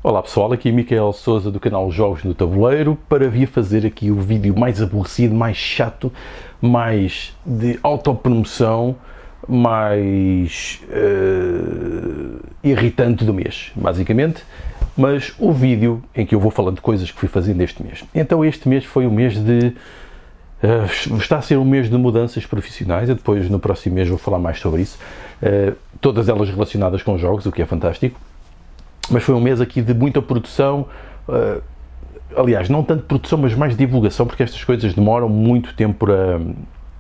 Olá pessoal, aqui é Micael Souza do canal Jogos no Tabuleiro para vir fazer aqui o vídeo mais aborrecido, mais chato, mais de autopromoção, mais irritante do mês, basicamente. Mas o vídeo em que eu vou falando de coisas que fui fazendo este mês. Então este mês foi o mês de... está a ser um mês de mudanças profissionais, e depois no próximo mês vou falar mais sobre isso. Todas elas relacionadas com jogos, o que é fantástico. Mas foi um mês aqui de muita produção, aliás, não tanto produção, mas mais divulgação, porque estas coisas demoram muito tempo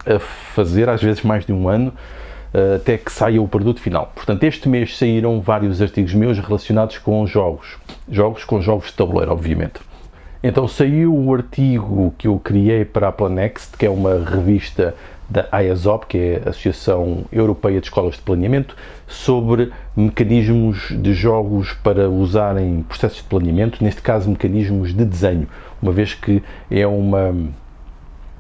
a fazer, às vezes mais de um ano, até que saia o produto final. Portanto, este mês saíram vários artigos meus relacionados com jogos de tabuleiro, obviamente. Então saiu o artigo que eu criei para a Planext, que é uma revista da AESOP, que é a Associação Europeia de Escolas de Planeamento, sobre mecanismos de jogos para usar em processos de planeamento, neste caso mecanismos de desenho, uma vez que é uma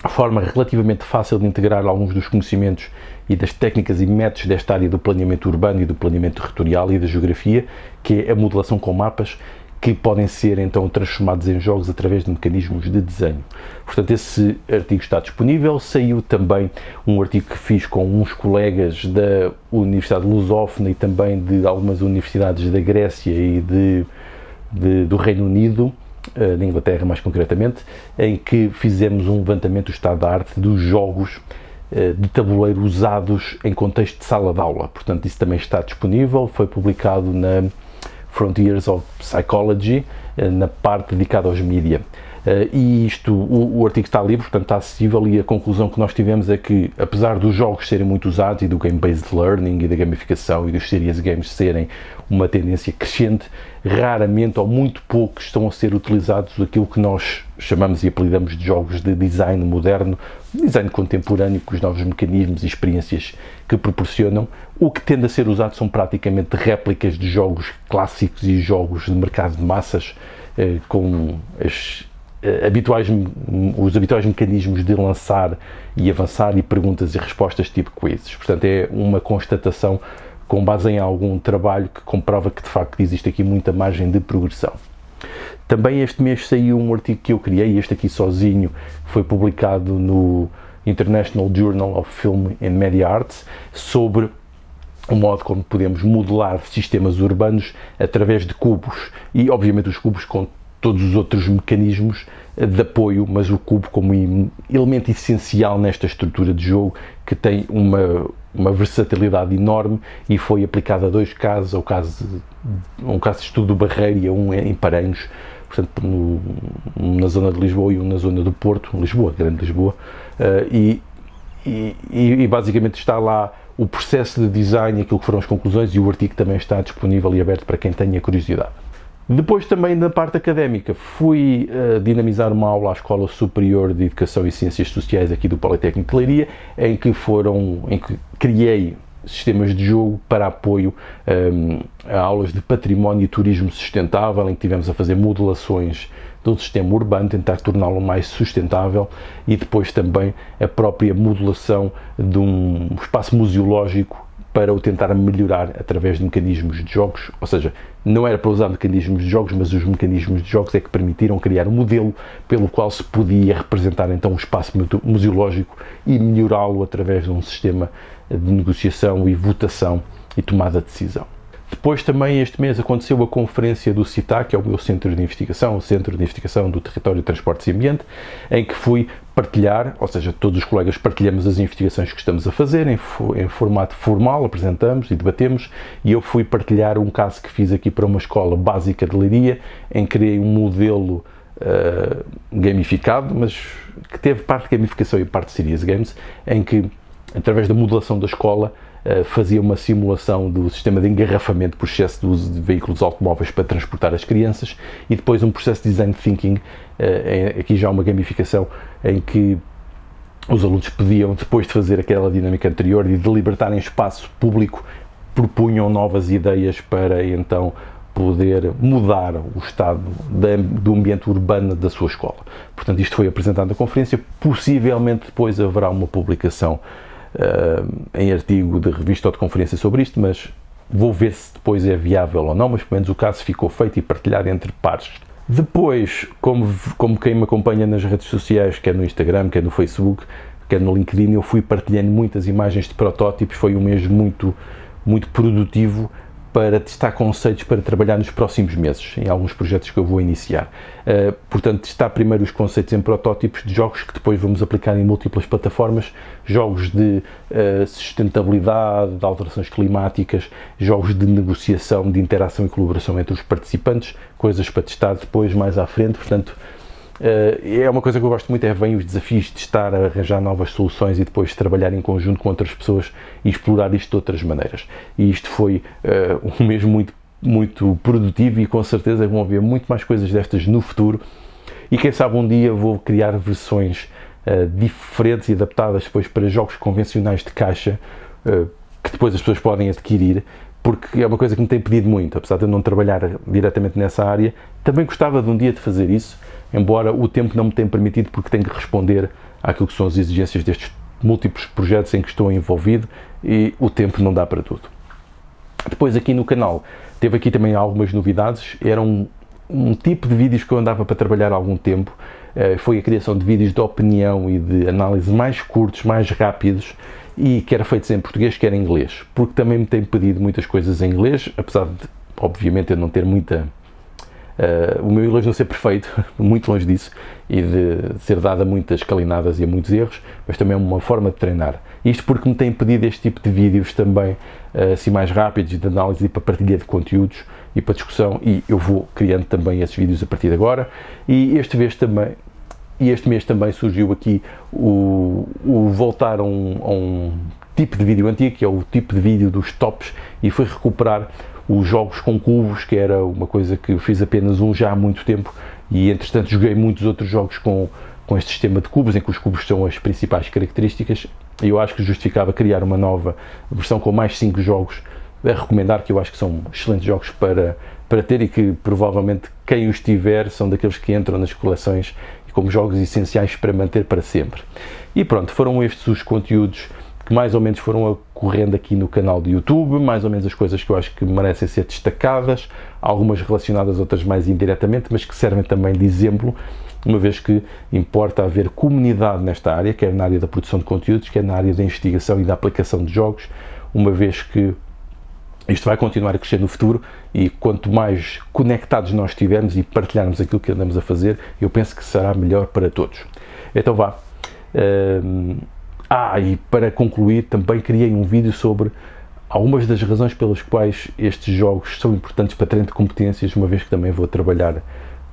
forma relativamente fácil de integrar alguns dos conhecimentos e das técnicas e métodos desta área do planeamento urbano e do planeamento territorial e da geografia, que é a modelação com mapas, que podem ser então transformados em jogos através de mecanismos de desenho. Portanto, esse artigo está disponível. Saiu também um artigo que fiz com uns colegas da Universidade Lusófona e também de algumas universidades da Grécia e do Reino Unido, da Inglaterra mais concretamente, em que fizemos um levantamento do estado da arte dos jogos de tabuleiro usados em contexto de sala de aula. Portanto, isso também está disponível, foi publicado na Frontiers of Psychology, na parte dedicada aos mídia. E o artigo está livre, portanto está acessível, e a conclusão que nós tivemos é que, apesar dos jogos serem muito usados e do game-based learning e da gamificação e dos serious games serem uma tendência crescente, raramente ou muito pouco estão a ser utilizados aquilo que nós chamamos e apelidamos de jogos de design moderno, design contemporâneo, com os novos mecanismos e experiências que proporcionam. O que tende a ser usado são praticamente réplicas de jogos clássicos e jogos de mercado de massas, com os habituais mecanismos de lançar e avançar e perguntas e respostas tipo quizzes. Portanto, é uma constatação com base em algum trabalho que comprova que de facto existe aqui muita margem de progressão. Também este mês saiu um artigo que eu criei, este aqui sozinho, foi publicado no International Journal of Film and Media Arts, sobre o modo como podemos modelar sistemas urbanos através de cubos, e obviamente os cubos com todos os outros mecanismos de apoio, mas o cubo como elemento essencial nesta estrutura de jogo, que tem uma versatilidade enorme e foi aplicado a dois casos, um caso de estudo do Barreiro e um em Paranhos, portanto na zona de Lisboa e um na zona do Porto, Lisboa, Grande Lisboa, e basicamente está lá o processo de design, aquilo que foram as conclusões, e o artigo também está disponível e aberto para quem tenha curiosidade. Depois também na parte académica fui dinamizar uma aula à Escola Superior de Educação e Ciências Sociais aqui do Politécnico de Leiria, em que criei sistemas de jogo para apoio a aulas de património e turismo sustentável, em que tivemos a fazer modelações do sistema urbano, tentar torná-lo mais sustentável, e depois também a própria modelação de um espaço museológico para o tentar melhorar através de mecanismos de jogos, ou seja, não era para usar mecanismos de jogos, mas os mecanismos de jogos é que permitiram criar um modelo pelo qual se podia representar então o espaço museológico e melhorá-lo através de um sistema de negociação e votação e tomada de decisão. Depois também este mês aconteceu a conferência do CITAC, que é o meu centro de investigação, o Centro de Investigação do Território, Transportes e Ambiente, em que fui partilhar, ou seja, todos os colegas partilhamos as investigações que estamos a fazer, em formato formal, apresentamos e debatemos, e eu fui partilhar um caso que fiz aqui para uma escola básica de Leiria, em que criei um modelo gamificado, mas que teve parte de gamificação e parte de serious games, em que, através da modelação da escola, fazia uma simulação do sistema de engarrafamento por excesso de uso de veículos automóveis para transportar as crianças, e depois um processo de design thinking, aqui já uma gamificação, em que os alunos podiam, depois de fazer aquela dinâmica anterior e de libertarem espaço público, propunham novas ideias para então poder mudar o estado do ambiente urbano da sua escola. Portanto, isto foi apresentado na conferência. Possivelmente depois haverá uma publicação em artigo de revista ou de conferência sobre isto, mas vou ver se depois é viável ou não, mas pelo menos o caso ficou feito e partilhado entre pares. Depois, como quem me acompanha nas redes sociais, quer no Instagram, quer no Facebook, quer no LinkedIn, eu fui partilhando muitas imagens de protótipos. Foi um mês muito produtivo para testar conceitos para trabalhar nos próximos meses, em alguns projetos que eu vou iniciar. Portanto, testar primeiro os conceitos em protótipos de jogos que depois vamos aplicar em múltiplas plataformas, jogos de sustentabilidade, de alterações climáticas, jogos de negociação, de interação e colaboração entre os participantes, coisas para testar depois, mais à frente. Portanto, é uma coisa que eu gosto muito, vem os desafios de estar a arranjar novas soluções e depois trabalhar em conjunto com outras pessoas e explorar isto de outras maneiras. E isto foi um mês muito produtivo e com certeza vão haver muito mais coisas destas no futuro. E quem sabe um dia vou criar versões diferentes e adaptadas depois para jogos convencionais de caixa, que depois as pessoas podem adquirir, porque é uma coisa que me tem pedido muito, apesar de eu não trabalhar diretamente nessa área. Também gostava de um dia de fazer isso, embora o tempo não me tenha permitido, porque tenho que responder àquilo que são as exigências destes múltiplos projetos em que estou envolvido e o tempo não dá para tudo. Depois aqui no canal, teve aqui também algumas novidades. Era um tipo de vídeos que eu andava para trabalhar há algum tempo, foi a criação de vídeos de opinião e de análise mais curtos, mais rápidos, e que era feitos em português, que era em inglês, porque também me tem pedido muitas coisas em inglês, apesar de, obviamente, eu não ter o meu inglês não ser perfeito, muito longe disso, e de ser dado a muitas calinadas e a muitos erros, mas também é uma forma de treinar. Isto porque me tem pedido este tipo de vídeos também, assim mais rápidos, de análise e para partilha de conteúdos e para discussão, e eu vou criando também esses vídeos a partir de agora. E este mês também surgiu aqui o voltar a um tipo de vídeo antigo, que é o tipo de vídeo dos tops, e foi recuperar os jogos com cubos, que era uma coisa que fiz apenas um já há muito tempo, e entretanto joguei muitos outros jogos com este sistema de cubos, em que os cubos são as principais características, e eu acho que justificava criar uma nova versão com mais 5 jogos a recomendar, que eu acho que são excelentes jogos para ter, e que provavelmente quem os tiver são daqueles que entram nas coleções como jogos essenciais para manter para sempre. E pronto, foram estes os conteúdos que mais ou menos foram ocorrendo aqui no canal do YouTube, mais ou menos as coisas que eu acho que merecem ser destacadas, algumas relacionadas, outras mais indiretamente, mas que servem também de exemplo, uma vez que importa haver comunidade nesta área, quer na área da produção de conteúdos, quer na área da investigação e da aplicação de jogos, uma vez que isto vai continuar a crescer no futuro, e quanto mais conectados nós estivermos e partilharmos aquilo que andamos a fazer, eu penso que será melhor para todos. Então vá. E para concluir, também criei um vídeo sobre algumas das razões pelas quais estes jogos são importantes para treino de competências, uma vez que também vou trabalhar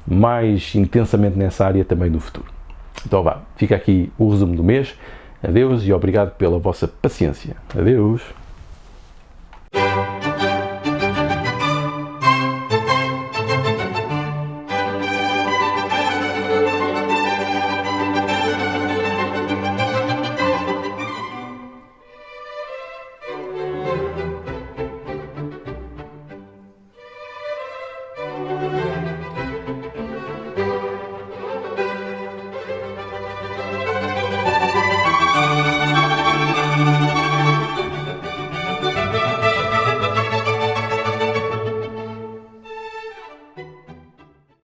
mais intensamente nessa área também no futuro. Então vá, fica aqui o resumo do mês. Adeus e obrigado pela vossa paciência. Adeus!